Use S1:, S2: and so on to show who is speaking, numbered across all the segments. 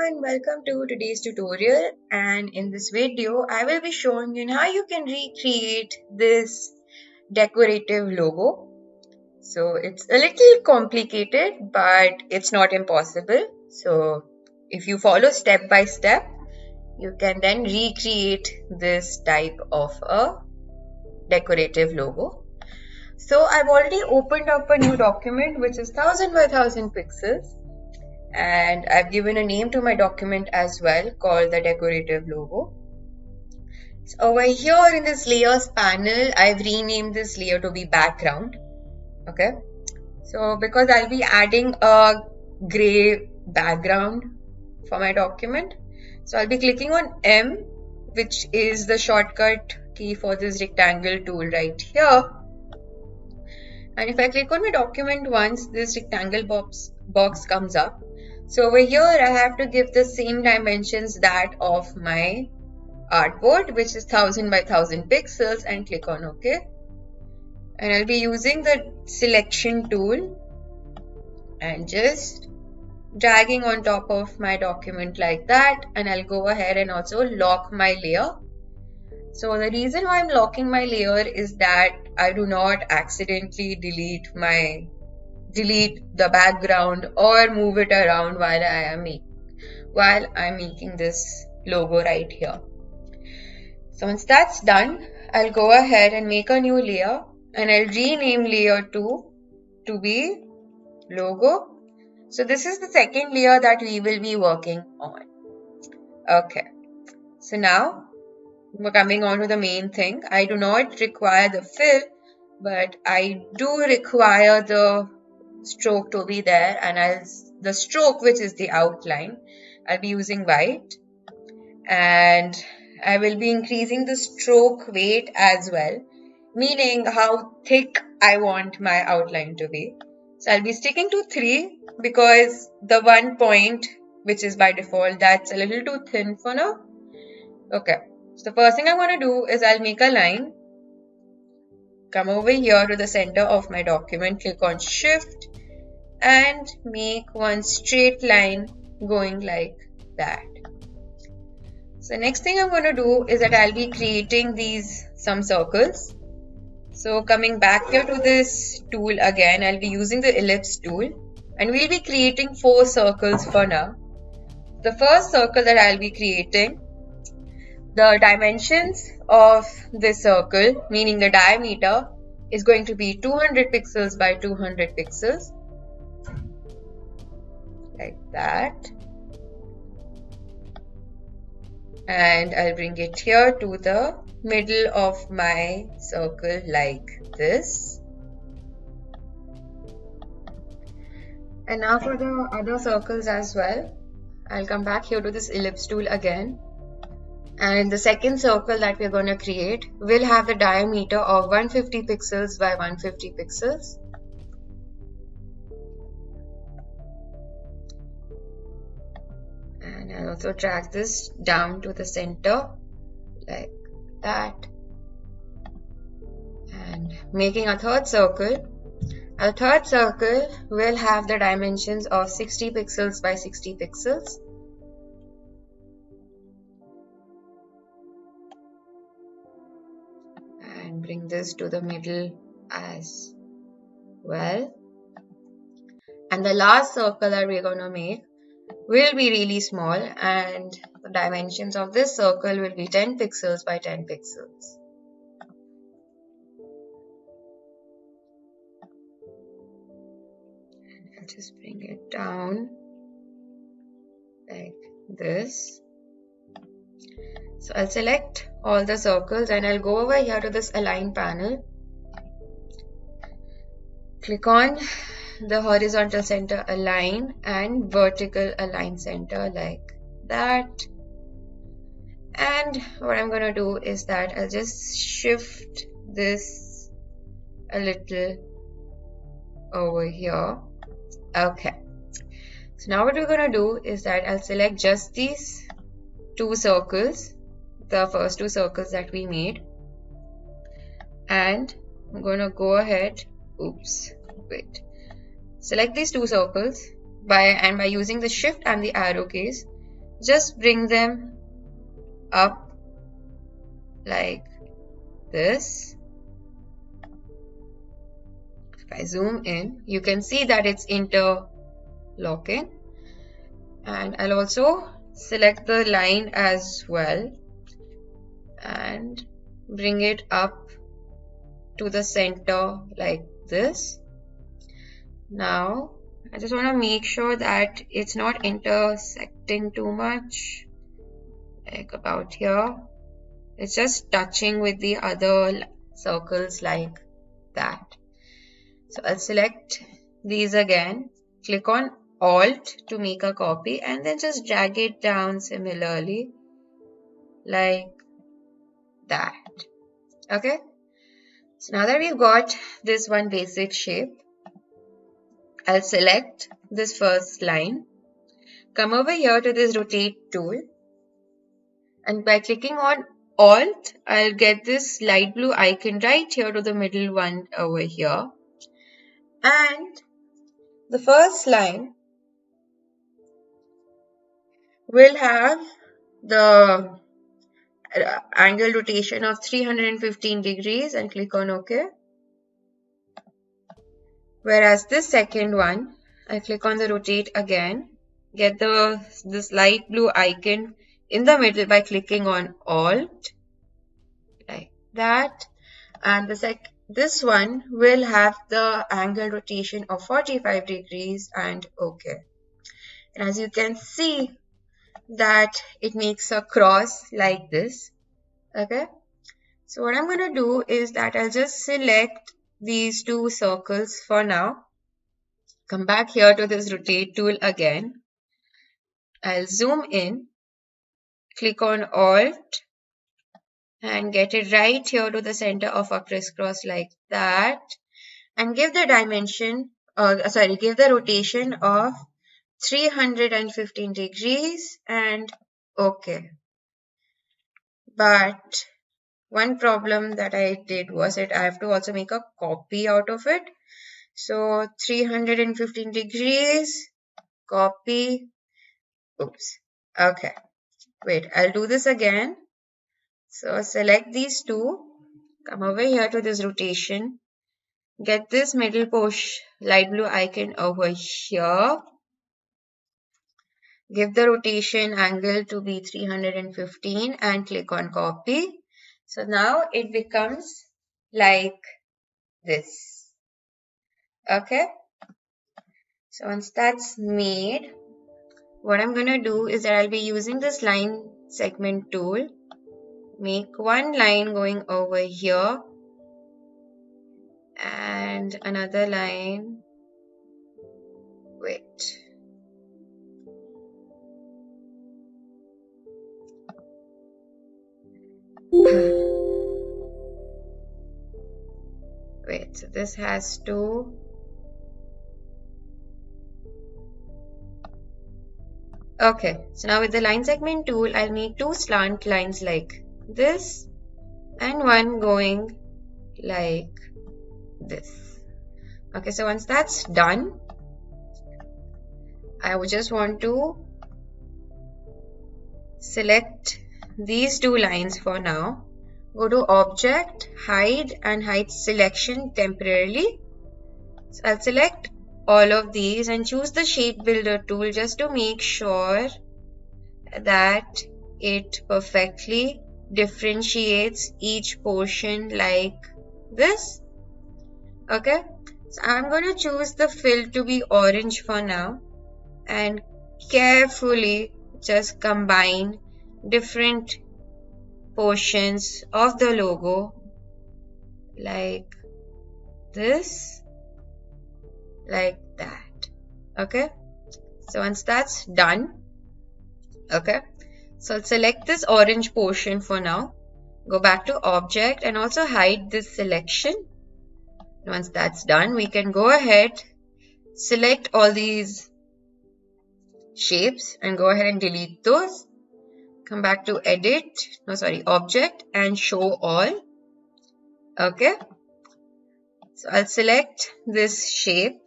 S1: everyone, welcome to today's tutorial, and in this video I will be showing you how you can recreate this decorative logo. So it's a little complicated, but it's not impossible. So if you follow step by step, you can then recreate this type of a decorative logo. So I've already opened up a new document which is 1000 by 1000 pixels. And I've given a name to my document as well called the decorative logo. So over here in this layers panel, I've renamed this layer to be background. Okay. So because I'll be adding a gray background for my document. So I'll be clicking on M, which is the shortcut key for this rectangle tool right here. And if I click on my document once, this rectangle box comes up. So over here, I have to give the same dimensions that of my artboard, which is 1000 by 1000 pixels, and click on OK. And I'll be using the selection tool and just dragging on top of my document like that. And I'll go ahead and also lock my layer. So the reason why I'm locking my layer is that I do not accidentally delete the background or move it around while I'm making this logo right here. So once that's done, I'll go ahead and make a new layer, and I'll rename layer 2 to be logo. So this is the second layer that we will be working on. Okay, so now we're coming on to the main thing. I do not require the fill, but I do require the stroke to be there, and the stroke, which is the outline, I'll be using white, and I will be increasing the stroke weight as well, meaning how thick I want my outline to be. So I'll be sticking to 3 because the 1 point, which is by default, that's a little too thin for now. Okay, so the first thing I'm going to do is I'll make a line, come over here to the center of my document, click on Shift, and make one straight line going like that. So next thing I'm going to do is that I'll be creating some circles. So coming back here to this tool again, I'll be using the ellipse tool, and we'll be creating 4 circles for now. The first circle that I'll be creating, the dimensions of this circle, meaning the diameter, is going to be 200 pixels by 200 pixels. Like that. And I'll bring it here to the middle of my circle like this. And now for the other circles as well, I'll come back here to this ellipse tool again. And the second circle that we're going to create will have the diameter of 150 pixels by 150 pixels. And I'll also drag this down to the center like that. And making a third circle. A third circle will have the dimensions of 60 pixels by 60 pixels. And bring this to the middle as well. And the last circle that we're going to make will be really small, and the dimensions of this circle will be 10 pixels by 10 pixels. And I'll just bring it down like this. So I'll select all the circles and I'll go over here to this align panel. Click on the horizontal center align and vertical align center like that. And what I'm going to do is that I'll just shift this a little over here. Okay. So now what we're going to do is that I'll select just these 2 circles, the first 2 circles that we made, and I'm going to go ahead, select these 2 circles by using the shift and the arrow keys, just bring them up like this. If I zoom in, you can see that it's interlocking. And I'll also select the line as well and bring it up to the center like this. Now I just want to make sure that it's not intersecting too much, like about here. It's just touching with the other circles like that. So I'll select these again, click on Alt to make a copy, and then just drag it down similarly like that. Okay, so now that we've got this one basic shape, I'll select this first line, come over here to this rotate tool, and by clicking on Alt, I'll get this light blue icon right here to the middle one over here. And the first line will have the angle rotation of 315 degrees and click on OK. Whereas this second one, I click on the rotate again, get this light blue icon in the middle by clicking on Alt like that, and this one will have the angle rotation of 45 degrees and OK. And as you can see that it makes a cross like this. Okay, so what I'm going to do is that I'll just select these two circles for now. Come back here to this rotate tool again. I'll zoom in, click on Alt and get it right here to the center of a crisscross like that, and give the dimension, give the rotation of 315 degrees and OK. But one problem that I did was that I have to also make a copy out of it. So 315 degrees, copy, oops, okay, wait, I'll do this again. So select these two, come over here to this rotation, get this middle portion, light blue icon over here, give the rotation angle to be 315 and click on copy. So now it becomes like this. Okay. So once that's made, what I'm going to do is that I'll be using this line segment tool. Make one line going over here and another line. Wait. Wait, so this has to okay, so now with the line segment tool, I'll make two slant lines like this and one going like this. Okay, so once that's done, I would just want to select these two lines for now. Go to Object, Hide and hide selection temporarily. So I'll select all of these and choose the Shape Builder tool just to make sure that it perfectly differentiates each portion like this. Okay, so I'm going to choose the fill to be orange for now and carefully just combine different portions of the logo like this, like that. Okay, so once that's done, okay, so I'll select this orange portion for now, go back to Object and also hide this selection. Once that's done, we can go ahead, select all these shapes and go ahead and delete those. Come back to Object and Show All. Okay, so I'll select this shape,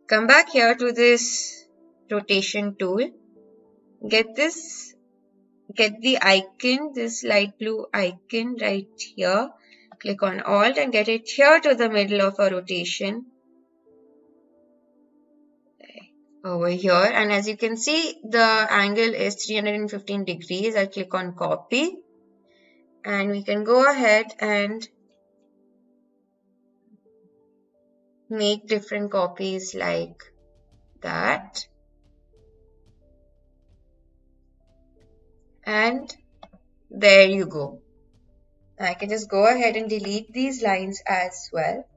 S1: come back here to this rotation tool, get the icon, this light blue icon right here. Click on Alt and get it here to the middle of a rotation over here. And as you can see, the angle is 315 degrees. I'll click on copy and we can go ahead and make different copies like that. And there you go. I can just go ahead and delete these lines as well.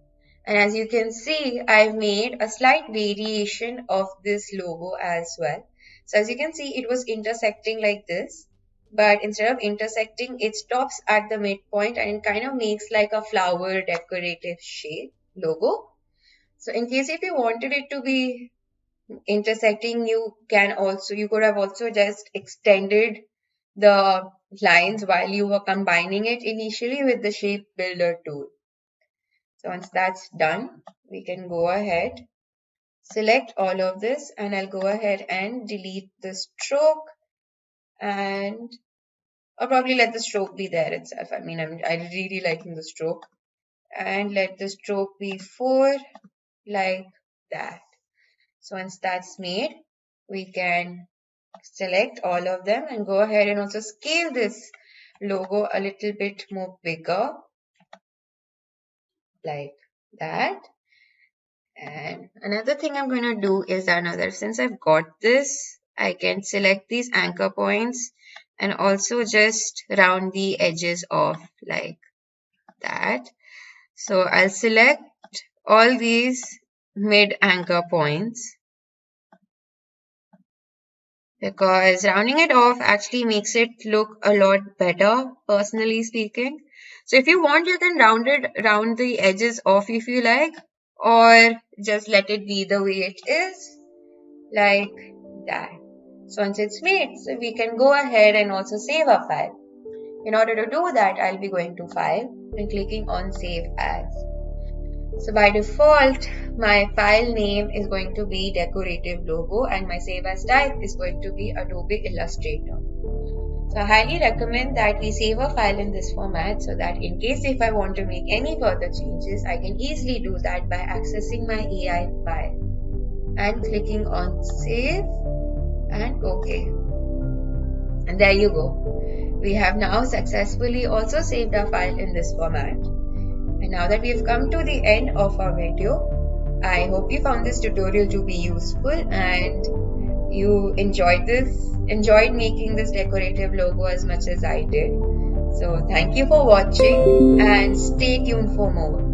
S1: And as you can see, I've made a slight variation of this logo as well. So as you can see, it was intersecting like this, but instead of intersecting, it stops at the midpoint and it kind of makes like a flower decorative shape logo. So in case if you wanted it to be intersecting, you could have also just extended the lines while you were combining it initially with the shape builder tool. So once that's done, we can go ahead, select all of this, and I'll go ahead and delete the stroke, and I'll probably let the stroke be there itself. I mean, I'm really liking the stroke, and let the stroke be 4 like that. So once that's made, we can select all of them and go ahead and also scale this logo a little bit more bigger like that. And another thing I'm going to do is since I've got this, I can select these anchor points and also just round the edges off like that. So I'll select all these mid anchor points because rounding it off actually makes it look a lot better, personally speaking. So if you want, you can round the edges off if you like, or just let it be the way it is, like that. So once it's made, so we can go ahead and also save our file. In order to do that, I'll be going to File and clicking on Save As. So by default, my file name is going to be Decorative Logo and my Save As type is going to be Adobe Illustrator. So I highly recommend that we save a file in this format so that in case if I want to make any further changes, I can easily do that by accessing my AI file and clicking on Save and OK. And there you go. We have now successfully also saved our file in this format. And now that we've come to the end of our video, I hope you found this tutorial to be useful and you enjoyed making this decorative logo as much as I did. So thank you for watching and stay tuned for more.